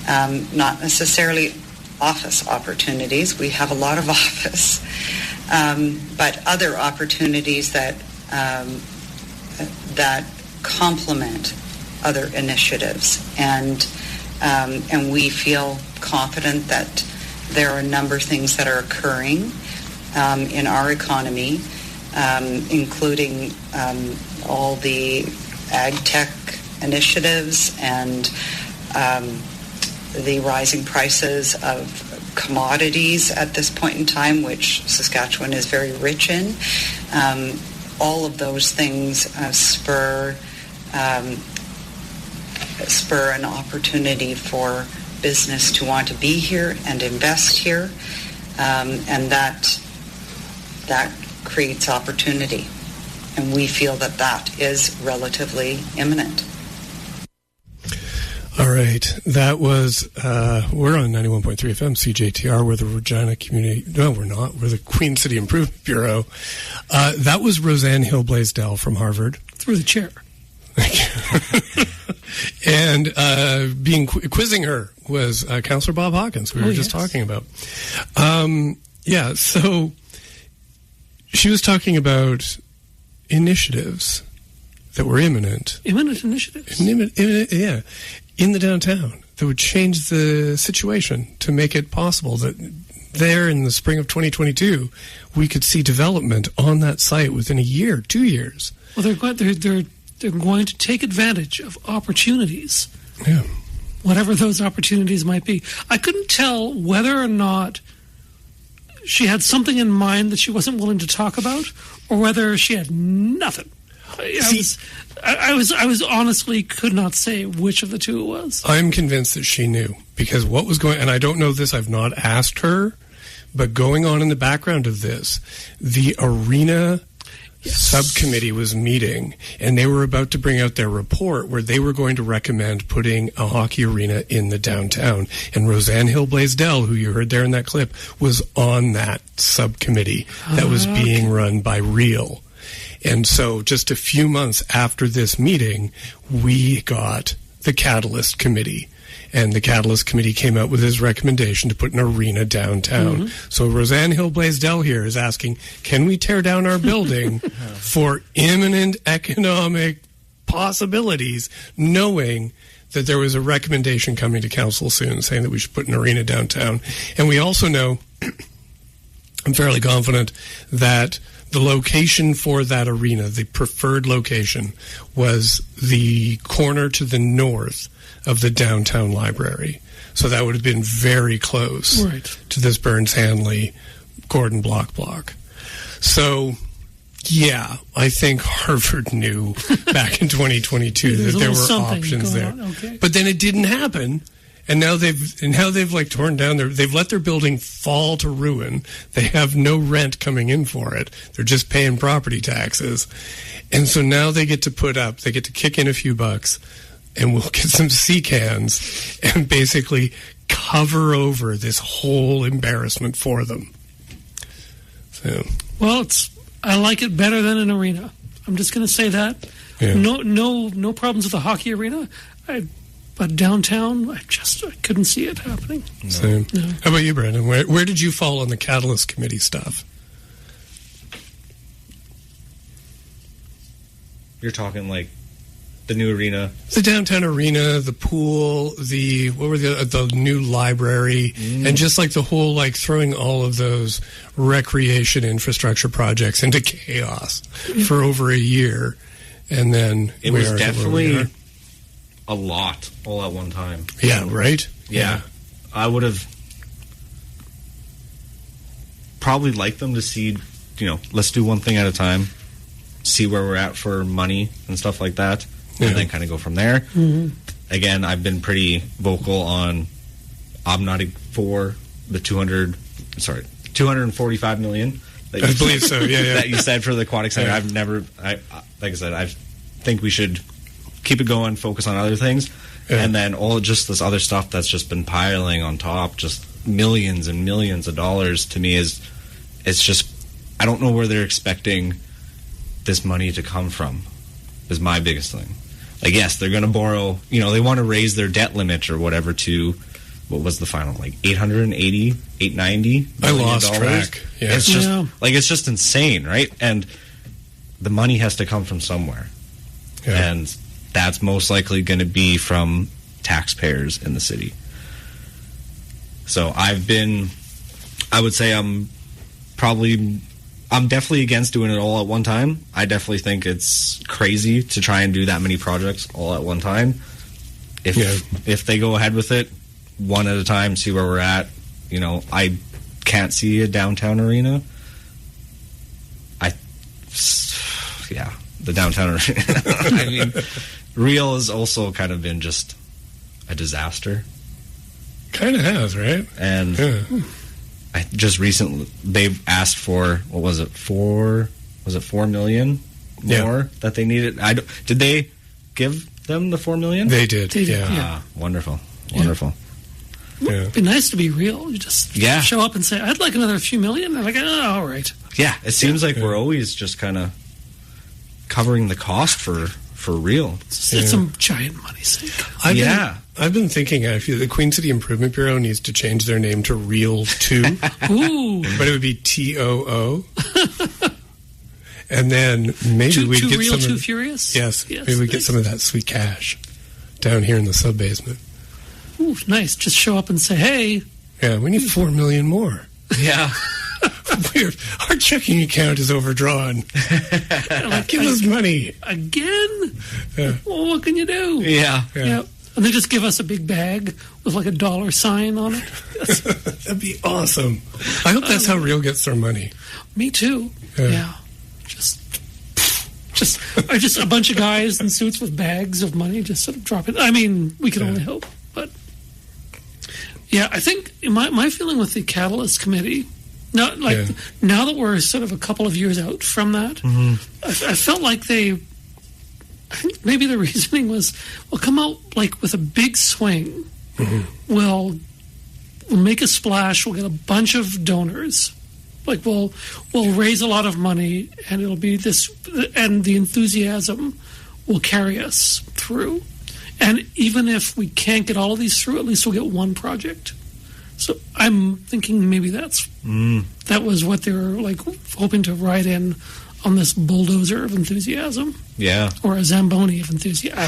not necessarily office opportunities. We have a lot of office, but other opportunities that that complement other initiatives, and we feel confident that there are a number of things that are occurring in our economy, including all the ag tech initiatives and the rising prices of commodities at this point in time, which Saskatchewan is very rich in. All of those things spur an opportunity for business to want to be here and invest here, and that creates opportunity. And we feel that that is relatively imminent. All right. That was, we're on 91.3 FM, CJTR. We're the Regina Community, no, we're not. We're the Queen City Improvement Bureau. That was Roseanne Hill Blaisdell from Harvard. Through the chair. And quizzing her was Councillor Bob Hawkins, we were just talking about. So she was talking about initiatives that were imminent. Imminent initiatives? Imminent, yeah. In the downtown that would change the situation to make it possible that there in the spring of 2022 we could see development on that site within a year, 2 years. Well, they're going to take advantage of opportunities, whatever those opportunities might be. I couldn't tell whether or not she had something in mind that she wasn't willing to talk about, or whether she had nothing. I was honestly could not say which of the two it was. I'm convinced that she knew, because what was going, and I don't know this, I've not asked her, but going on in the background of this, the arena subcommittee was meeting, and they were about to bring out their report where they were going to recommend putting a hockey arena in the downtown. And Roseanne Hill Blaisdell, who you heard there in that clip, was on that subcommittee that was being run by Real. And so just a few months after this meeting, we got the Catalyst Committee. And the Catalyst Committee came out with his recommendation to put an arena downtown. Mm-hmm. So Roseanne Hill Blaisdell here is asking, can we tear down our building for imminent economic possibilities, knowing that there was a recommendation coming to council soon saying that we should put an arena downtown. And we also know, I'm fairly confident, that the location for that arena, the preferred location, was the corner to the north of the downtown library. So that would have been very close to this Burns Hanley Gordon block. So, Yeah, I think Harvard knew back in 2022 that there were options there. Okay. But then it didn't happen, and now they've like torn down they've let their building fall to ruin. They have no rent coming in for it. They're just paying property taxes. And so now they get to kick in a few bucks, and we'll get some sea cans and basically cover over this whole embarrassment for them. So, well, I like it better than an arena. I'm just going to say that. Yeah. No problems with the hockey arena. But downtown, I couldn't see it happening. Same. No. How about you, Brandon? Where did you fall on the Catalyst Committee stuff? You're talking like the new arena, the downtown arena, the pool, the new library, and just like the whole like throwing all of those recreation infrastructure projects into chaos for over a year, and then it was definitely a lot all at one time. Yeah, right. Yeah. I would have probably liked them to see, let's do one thing at a time, see where we're at for money and stuff like that. And then kind of go from there. Mm-hmm. Again, I've been pretty vocal on I'm not for the 245 million. I believe so. Yeah. That you said for the aquatic center. Yeah. Like I said, I think we should keep it going, focus on other things, and then all just this other stuff that's just been piling on top, just millions and millions of dollars. To me, it's just I don't know where they're expecting this money to come from. Is my biggest thing. Like, yes, they're going to borrow, they want to raise their debt limit or whatever to, what was the final, like $890? I lost track. Yeah. It's just, it's just insane, right? And the money has to come from somewhere. Yeah. And that's most likely going to be from taxpayers in the city. So I would say I'm definitely against doing it all at one time. I definitely think it's crazy to try and do that many projects all at one time. If they go ahead with it, one at a time, see where we're at. I can't see a downtown arena. The downtown arena. I mean, Real has also kind of been just a disaster. Kind of has, right? And... Yeah. Just recently, they've asked for, what was it, $4 million more that they needed? Did they give them the $4 million? They did. Yeah. Wonderful. Well, it'd be nice to be real. You just show up and say, I'd like another few million. They're like, oh, all right. Yeah, it seems like we're always just kind of covering the cost for Real. It's some giant money sink. I've been thinking actually the Queen City Improvement Bureau needs to change their name to Real 2. Ooh. But it would be TOO. And then maybe we'd get some Too Furious? Yes. Maybe we get some of that sweet cash down here in the sub-basement. Ooh, nice. Just show up and say, hey. Yeah, we need $4 million more. Yeah. Our checking account is overdrawn. Give us money. Again? Yeah. Well, what can you do? Yeah. And they just give us a big bag with like a $$ sign on it. That'd be awesome. I hope that's how Real gets their money. Me too. Yeah. Just a bunch of guys in suits with bags of money just sort of drop it. I mean, we can only hope. But yeah, I think my feeling with the Catalyst Committee, now that we're sort of a couple of years out from that, I felt like I think maybe the reasoning was, we'll come out like with a big swing. We'll make a splash. We'll get a bunch of donors. Like we'll raise a lot of money, and it'll be this, and the enthusiasm will carry us through. And even if we can't get all of these through, at least we'll get one project. So I'm thinking maybe that was what they were like hoping to ride in on this bulldozer of enthusiasm. Yeah. Or a Zamboni of enthusiasm. I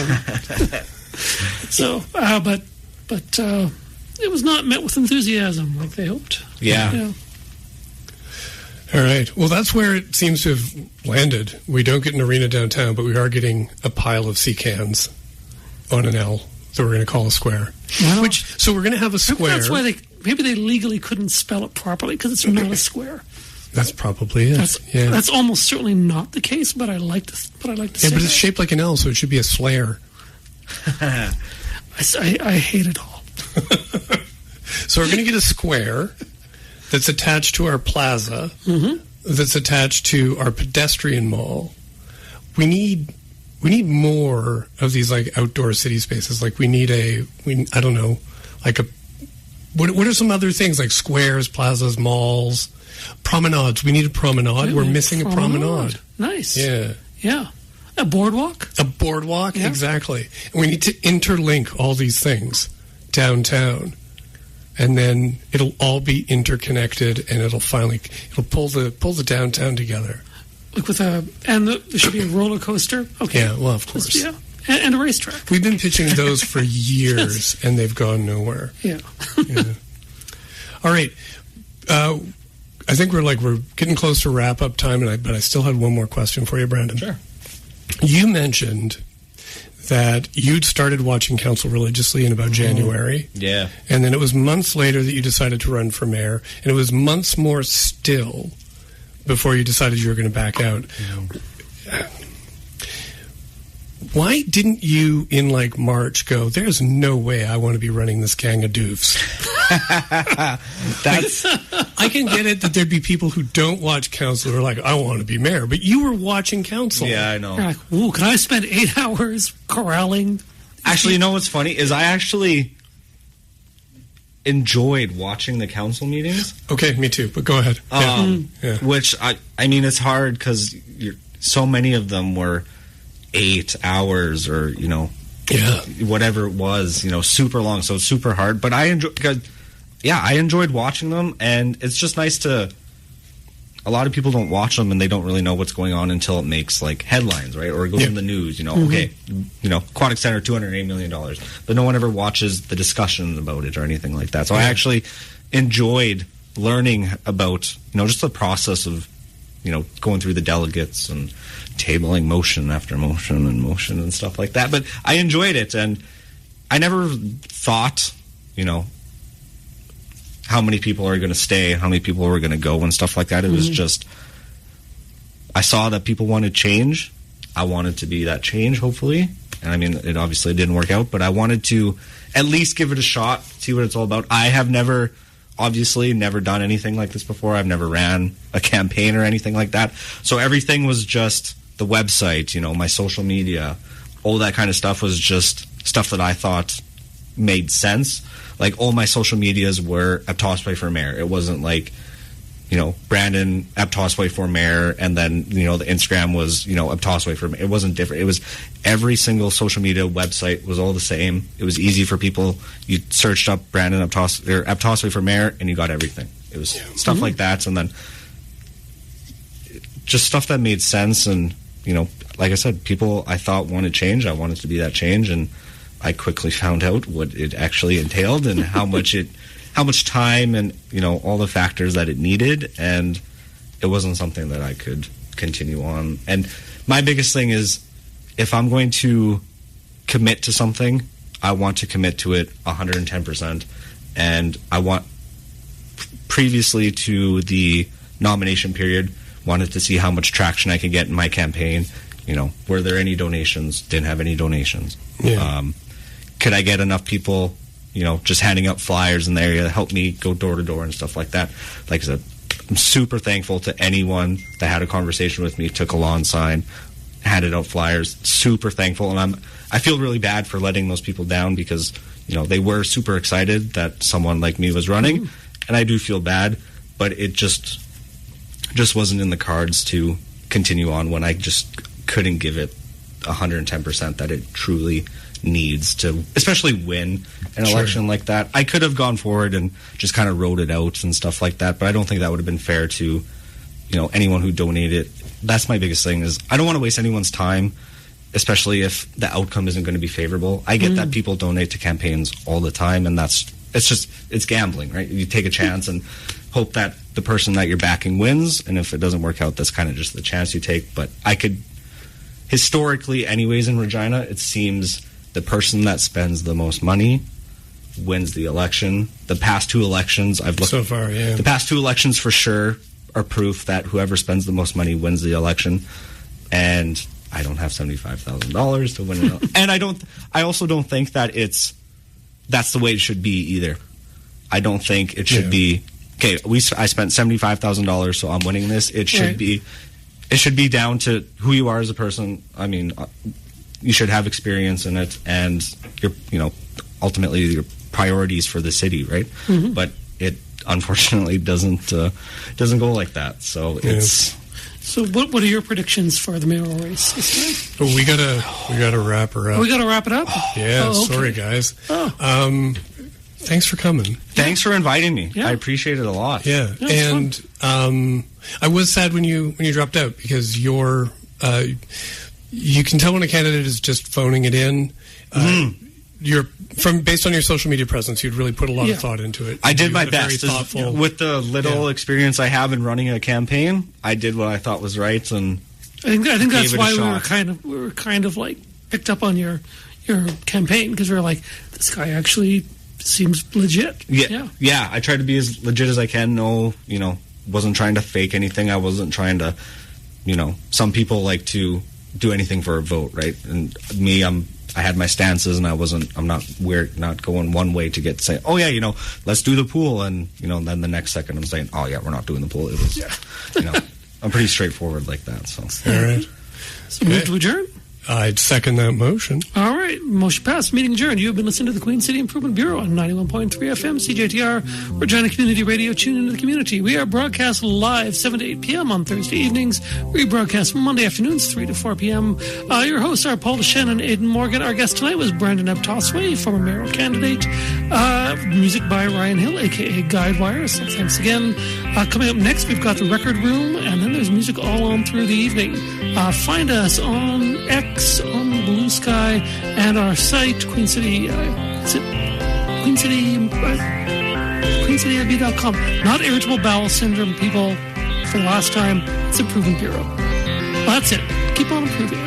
don't know. So, but it was not met with enthusiasm like they hoped. Yeah. All right. Well, that's where it seems to have landed. We don't get an arena downtown, but we are getting a pile of sea cans on an L that we're going to call a square. Well, so we're going to have a square. That's why maybe they legally couldn't spell it properly, because it's not a square. That's probably it. That's almost certainly not the case, but I like to say but it's shaped like an L, so it should be a SKUARE. I hate it all. So we're going to get a square that's attached to our plaza, that's attached to our pedestrian mall. We need more of these like outdoor city spaces. Like I don't know, like what are some other things like squares, plazas, malls, promenades? We need a promenade. We're missing a promenade. Nice. Yeah. A boardwalk? Yeah. Exactly. And we need to interlink all these things downtown. And then it'll all be interconnected, and it'll pull the downtown together. Like there should be a roller coaster. Okay. Yeah, well, of course. Yeah, and a racetrack. We've been pitching those for years, and they've gone nowhere. Yeah. All right. I think we're getting close to wrap up time, but I still had one more question for you, Brandon. Sure. You mentioned that you'd started watching council religiously in about January. Yeah. And then it was months later that you decided to run for mayor. And it was months more still before you decided you were going to back out. Why didn't you, in like March, go, there's no way I want to be running this gang of doofs? I can get it that there'd be people who don't watch council who are like, I want to be mayor. But you were watching council. Yeah, I know. You're like, ooh, can I spend 8 hours corralling? Actually, you know what's funny is I actually enjoyed watching the council meetings. Okay, me too, but go ahead. Which, I mean, it's hard because so many of them were 8 hours or, whatever it was, super long. So it's super hard. But I enjoyed watching them. And it's just nice to, a lot of people don't watch them and they don't really know what's going on until it makes like headlines, right? Or it goes in the news, okay, Aquatic Center, $208 million. But no one ever watches the discussion about it or anything like that. So I actually enjoyed learning about, just the process of, going through the delegates and tabling motion after motion and stuff like that. But I enjoyed it, and I never thought, how many people are going to stay, how many people are going to go and stuff like that. It was just, I saw that people wanted change. I wanted to be that change, hopefully. And I mean, it obviously didn't work out, but I wanted to at least give it a shot, see what it's all about. I have never done anything like this before. I've never ran a campaign or anything like that. So everything was just the website, my social media, all that kind of stuff was just stuff that I thought made sense. Like all my social medias were Abtosway for mayor. It wasn't like, Brandon Abtosway for mayor, and then, the Instagram was, Abtosway for mayor. It wasn't different. It was every single social media website was all the same. It was easy for people. You searched up Brandon Abtosway for mayor, and you got everything. It was stuff like that, and then just stuff that made sense. And, like I said, people I thought wanted change. I wanted to be that change, and I quickly found out what it actually entailed and how much time and, all the factors that it needed. And it wasn't something that I could continue on. And my biggest thing is, if I'm going to commit to something, I want to commit to it 110%. And I want, previously to the nomination period, wanted to see how much traction I could get in my campaign. Were there any donations? Didn't have any donations. Yeah. Could I get enough people, just handing out flyers in the area to help me go door to door and stuff like that? Like I said, I'm super thankful to anyone that had a conversation with me, took a lawn sign, handed out flyers. Super thankful, and I feel really bad for letting those people down because they were super excited that someone like me was running, and I do feel bad, but it just wasn't in the cards to continue on when I just couldn't give it 110% that it truly needs to, especially win an election like that. I could have gone forward and just kind of wrote it out and stuff like that, but I don't think that would have been fair to, anyone who donated. That's my biggest thing, is I don't want to waste anyone's time, especially if the outcome isn't going to be favorable. I get that people donate to campaigns all the time, and it's gambling, right? You take a chance and hope that the person that you're backing wins, and if it doesn't work out, that's kind of just the chance you take. But I could, historically anyways, in Regina, it seems the person that spends the most money wins the election. The past two elections I've looked so far, the past two elections for sure are proof that whoever spends the most money wins the election, and I don't have $75,000 to win it. And I also don't think that that's the way it should be either. I don't think it should be, okay, I spent $75,000, so I'm winning this. It should be down to who you are as a person. I mean, you should have experience in it, and ultimately your priorities for the city, right? Mm-hmm. But it unfortunately doesn't go like that. So it's. So what are your predictions for the mayoral race this time? We gotta wrap her up. We gotta wrap it up. Yeah, okay. Sorry guys. Thanks for coming. Thanks for inviting me. Yeah. I appreciate it a lot. Yeah, and I was sad when you dropped out, because you can tell when a candidate is just phoning it in. Based on your social media presence, you'd really put a lot of thought into it. I did my best. With the little experience I have in running a campaign, I did what I thought was right, and I think that's why we were kind of like picked up on your campaign, because we were like, this guy actually seems legit. Yeah. I tried to be as legit as I can. No, wasn't trying to fake anything. I wasn't trying to, some people like to do anything for a vote, right? And me, I had my stances, and I'm not going one way to get to say, oh yeah, let's do the pool, and then the next second I'm saying, oh yeah, we're not doing the pool. It was, I'm pretty straightforward like that. So all right, so move to adjourn. I'd second that motion. All right. Motion passed. Meeting adjourned. You have been listening to the Queen City Improvement Bureau on 91.3 FM CJTR, Regina Community Radio. Tune into the community. We are broadcast live 7 to 8 p.m. on Thursday evenings. We broadcast Monday afternoons 3 to 4 p.m. Your hosts are Paul DeShannon and Aidan Morgan. Our guest tonight was Brandon Abtosway, former mayoral candidate. Music by Ryan Hill, a.k.a. Guidewire. So thanks again. Coming up next, we've got the Record Room, and then there's music all on through the evening. Find us on X, on Blue Sky, and our site, QueenCityIB.com. Not irritable bowel syndrome, people. For the last time, it's Improvement Bureau. Well, that's it. Keep on improving.